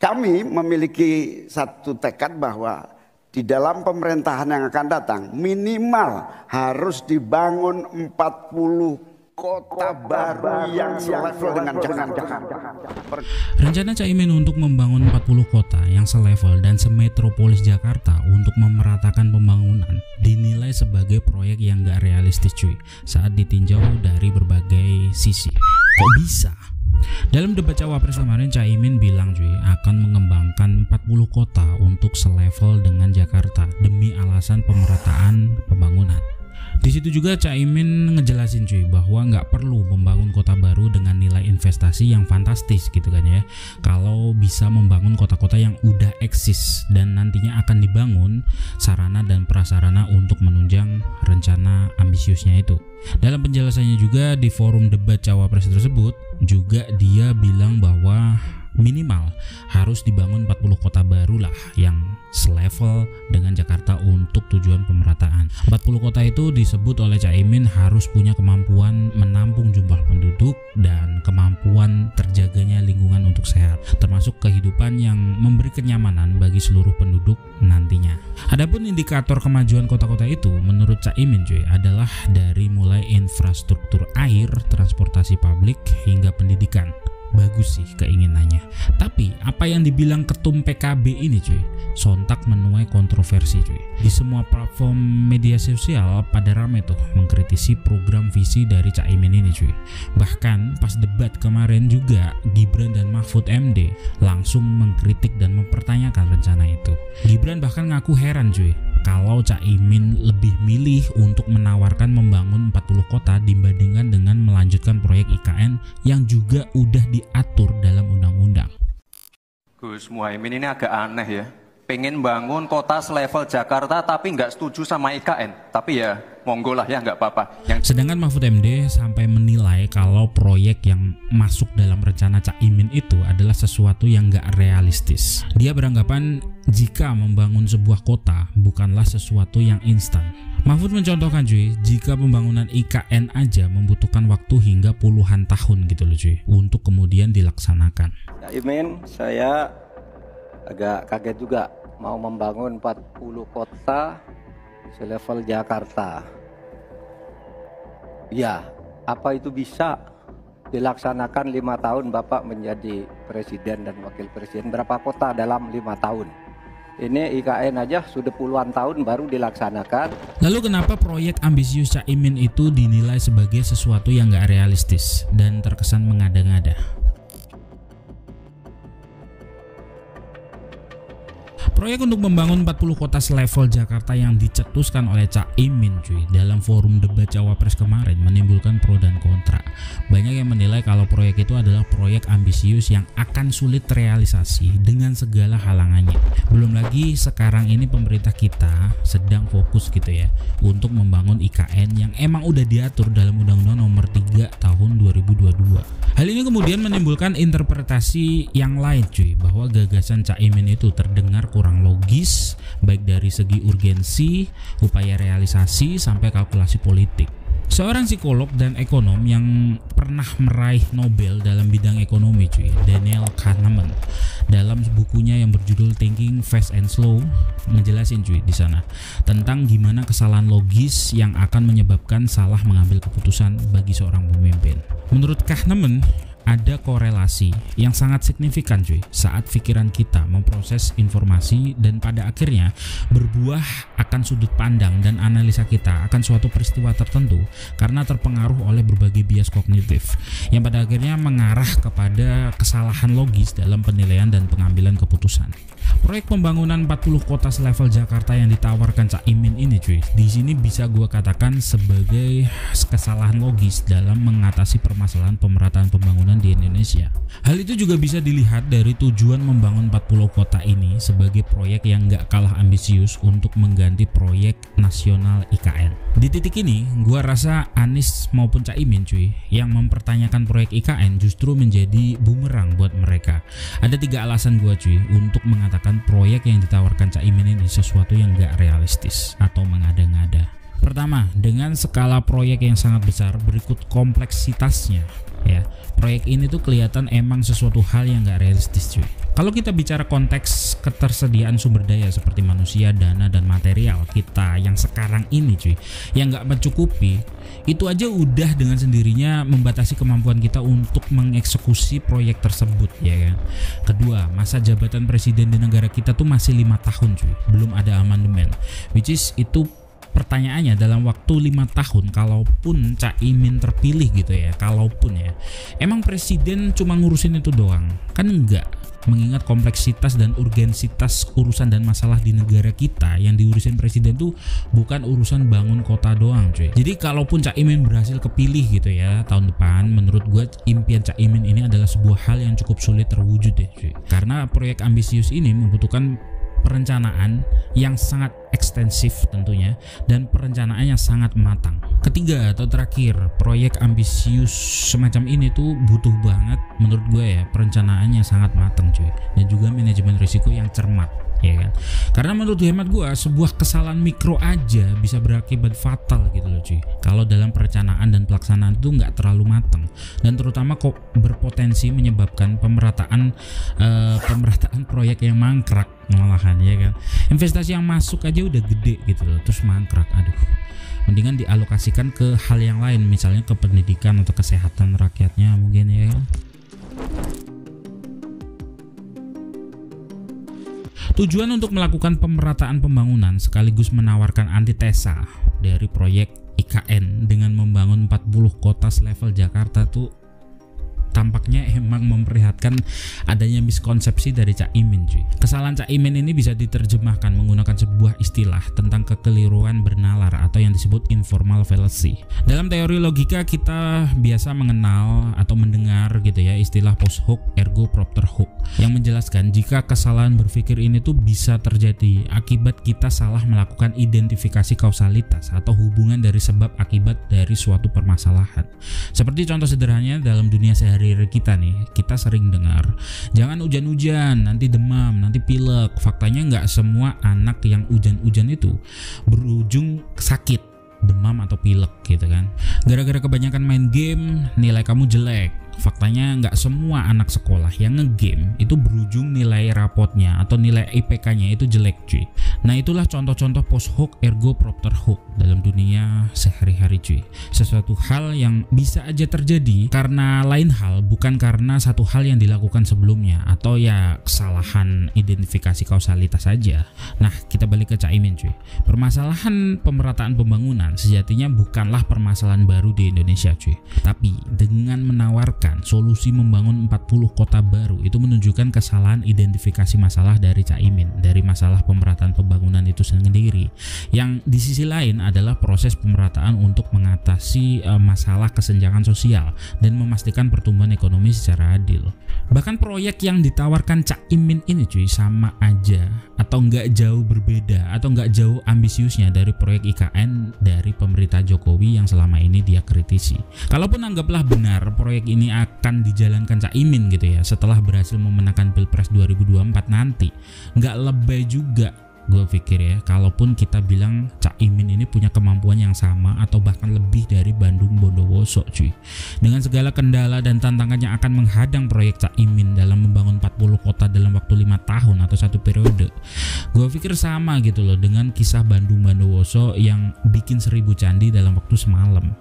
kami memiliki satu tekad bahwa di dalam pemerintahan yang akan datang minimal harus dibangun 40 kota baru yang selevel dengan Jakarta. Rencana Caimin untuk membangun 40 kota yang selevel dan semetropolis Jakarta untuk memeratakan pembangunan dinilai sebagai proyek yang gak realistis cuy saat ditinjau dari berbagai sisi. Kok bisa? Dalam debat Cawapres kemarin Caimin bilang cuy akan mengembangkan 40 kota untuk selevel dengan Jakarta demi alasan pemerataan pembangunan. Di situ juga Caimin ngejelasin cuy bahwa nggak perlu membangun kota baru dengan nilai investasi yang fantastis gitu kan ya. Kalau bisa membangun kota-kota yang udah eksis dan nantinya akan dibangun sarana dan prasarana untuk menunjang rencana ambisiusnya itu. Dalam penjelasannya juga di forum debat Cawapres tersebut juga dia bilang bahwa minimal harus dibangun 40 kota baru lah yang selevel dengan Jakarta untuk tujuan pemerataan. 40 kota itu disebut oleh Caimin harus punya kemampuan menampung jumlah penduduk dan kemampuan terjaganya lingkungan untuk sehat, termasuk kehidupan yang memberi kenyamanan bagi seluruh penduduk nantinya. Adapun indikator kemajuan kota-kota itu menurut Caimin cuy adalah dari mulai infrastruktur air, transportasi publik hingga pendidikan. Bagus sih keinginannya. Tapi apa yang dibilang ketum PKB ini cuy sontak menuai kontroversi cuy. Di semua platform media sosial pada rame tuh mengkritisi program visi dari Caimin ini cuy. Bahkan pas debat kemarin juga Gibran dan Mahfud MD langsung mengkritik dan mempertanyakan rencana itu. Gibran bahkan ngaku heran cuy kalau Caimin lebih milih untuk menawarkan membangun 40 kota dibandingkan dengan melanjutkan proyek IKN yang juga udah diatur dalam undang-undang. Gus Muhaimin ini agak aneh ya. Pengen bangun kota selevel Jakarta tapi nggak setuju sama IKN. Tapi ya monggo lah ya, nggak apa-apa. Sedangkan Mahfud MD sampai menilai kalau proyek yang masuk dalam rencana Caimin itu adalah sesuatu yang nggak realistis. Dia beranggapan jika membangun sebuah kota bukanlah sesuatu yang instan. Mahfud mencontohkan cuy, jika pembangunan IKN aja membutuhkan waktu hingga puluhan tahun gitu loh cuy untuk kemudian dilaksanakan. Caimin, saya agak kaget juga mau membangun 40 kota selevel Jakarta. Ya, apa itu bisa dilaksanakan 5 tahun Bapak menjadi presiden dan wakil presiden? Berapa kota dalam 5 tahun? Ini IKN aja sudah puluhan tahun baru dilaksanakan. Lalu kenapa proyek ambisius Caimin itu dinilai sebagai sesuatu yang gak realistis dan terkesan mengada-ngada? Proyek untuk membangun 40 kota selevel Jakarta yang dicetuskan oleh Caimin cuy dalam forum debat Cawapres kemarin menimbulkan pro dan kontra. Banyak yang menilai kalau proyek itu adalah proyek ambisius yang akan sulit realisasi dengan segala halangannya. Belum lagi sekarang ini pemerintah kita sedang fokus gitu ya untuk membangun IKN yang emang udah diatur dalam Undang-Undang Nomor 3 Tahun 2022. Hal ini kemudian menimbulkan interpretasi yang lain cuy bahwa gagasan Caimin itu terdengar kurang logis baik dari segi urgensi, upaya realisasi sampai kalkulasi politik. Seorang psikolog dan ekonom yang pernah meraih Nobel dalam bidang ekonomi cuy, Daniel Kahneman, dalam bukunya yang berjudul Thinking Fast and Slow ngejelasin cuy di sana tentang gimana kesalahan logis yang akan menyebabkan salah mengambil keputusan bagi seorang pemimpin. Menurut Kahneman, ada korelasi yang sangat signifikan cuy saat pikiran kita memproses informasi dan pada akhirnya berbuah akan sudut pandang dan analisa kita akan suatu peristiwa tertentu karena terpengaruh oleh berbagai bias kognitif yang pada akhirnya mengarah kepada kesalahan logis dalam penilaian dan pengambilan keputusan. Proyek pembangunan 40 kota selevel Jakarta yang ditawarkan Caimin ini cuy, di sini bisa gue katakan sebagai kesalahan logis dalam mengatasi permasalahan pemerataan pembangunan di Indonesia. Hal itu juga bisa dilihat dari tujuan membangun 40 kota ini sebagai proyek yang gak kalah ambisius untuk mengganti proyek nasional IKN. Di titik ini, gue rasa Anies maupun Caimin cuy yang mempertanyakan proyek IKN justru menjadi bumerang buat mereka. Ada 3 alasan gue cuy untuk mengatakan proyek yang ditawarkan Caimin ini sesuatu yang gak realistis atau mengada-ngada. Pertama, dengan skala proyek yang sangat besar berikut kompleksitasnya. ya. Proyek ini tuh kelihatan emang sesuatu hal yang nggak realistis cuy. Kalau kita bicara konteks ketersediaan sumber daya seperti manusia, dana, dan material kita yang sekarang ini cuy, yang nggak mencukupi, itu aja udah dengan sendirinya membatasi kemampuan kita untuk mengeksekusi proyek tersebut, ya kan. Kedua, masa jabatan presiden di negara kita tuh masih 5 tahun cuy, belum ada amandemen, which is itu pertanyaannya dalam waktu 5 tahun kalaupun Caimin terpilih gitu ya, kalaupun ya, emang presiden cuma ngurusin itu doang? Kan enggak, mengingat kompleksitas dan urgensitas urusan dan masalah di negara kita yang diurusin presiden tuh bukan urusan bangun kota doang cuy. Jadi kalaupun Caimin berhasil kepilih gitu ya tahun depan, menurut gue impian Caimin ini adalah sebuah hal yang cukup sulit terwujud deh cuy, karena proyek ambisius ini membutuhkan perencanaan yang sangat ekstensif tentunya dan perencanaan yang sangat matang. Ketiga atau terakhir, proyek ambisius semacam ini tuh butuh banget menurut gue ya perencanaan yang sangat matang cuy, dan juga manajemen risiko yang cermat, ya kan. Karena menurut hemat gue sebuah kesalahan mikro aja bisa berakibat fatal gitu loh cuy, kalau dalam perencanaan dan pelaksanaan itu nggak terlalu matang, dan terutama kok berpotensi menyebabkan pemerataan proyek yang mangkrak malahan, ya kan. Investasi yang masuk aja udah gede gitu loh, terus mangkrak, aduh. Mendingan dialokasikan ke hal yang lain, misalnya ke pendidikan atau kesehatan rakyatnya mungkin, ya kan. Tujuan untuk melakukan pemerataan pembangunan sekaligus menawarkan antitesa dari proyek IKN dengan membangun 40 kota selevel Jakarta tuh tampaknya emang memperlihatkan adanya miskonsepsi dari Caimin cuy. Kesalahan Caimin ini bisa diterjemahkan menggunakan sebuah istilah tentang kekeliruan bernalar atau yang disebut informal fallacy. Dalam teori logika kita biasa mengenal atau mendengar gitu ya istilah post hoc ergo propter hoc yang menjelaskan jika kesalahan berpikir ini tuh bisa terjadi akibat kita salah melakukan identifikasi kausalitas atau hubungan dari sebab akibat dari suatu permasalahan. Seperti contoh sederhananya dalam dunia sehari kita nih, kita sering dengar jangan hujan-hujan nanti demam, nanti pilek. Faktanya nggak semua anak yang hujan-hujan itu berujung sakit demam atau pilek gitu kan. Gara-gara kebanyakan main game nilai kamu jelek. Faktanya nggak semua anak sekolah yang ngegame itu berujung nilai rapotnya atau nilai IPK-nya itu jelek cuy. Nah itulah contoh-contoh post hoc ergo propter hoc dalam dunia sehari-hari cuy. Sesuatu hal yang bisa aja terjadi karena lain hal, bukan karena satu hal yang dilakukan sebelumnya atau ya kesalahan identifikasi kausalitas saja. Nah kita balik ke Caimin cuy. Permasalahan pemerataan pembangunan sejatinya bukanlah permasalahan baru di Indonesia cuy, tapi dengan menawarkan solusi membangun 40 kota baru itu menunjukkan kesalahan identifikasi masalah dari Caimin dari masalah pemerataan pembangunan itu sendiri, yang di sisi lain adalah proses pemerataan untuk mengatasi masalah kesenjangan sosial dan memastikan pertumbuhan ekonomi secara adil. Bahkan proyek yang ditawarkan Caimin ini cuy sama aja atau nggak jauh berbeda atau nggak jauh ambisiusnya dari proyek IKN dari pemerintah Jokowi yang selama ini dia kritisi. Kalaupun anggaplah benar proyek ini akan dijalankan Caimin gitu ya setelah berhasil memenangkan Pilpres 2024 nanti, nggak lebay juga gue pikir ya kalaupun kita bilang Caimin ini punya kemampuan yang sama atau bahkan lebih dari Bandung Bondowoso cuy. Dengan segala kendala dan tantangan yang akan menghadang proyek Caimin dalam membangun 40 kota dalam waktu 5 tahun atau 1 periode, gue pikir sama gitu loh dengan kisah Bandung Bondowoso yang bikin 1000 candi dalam waktu semalam.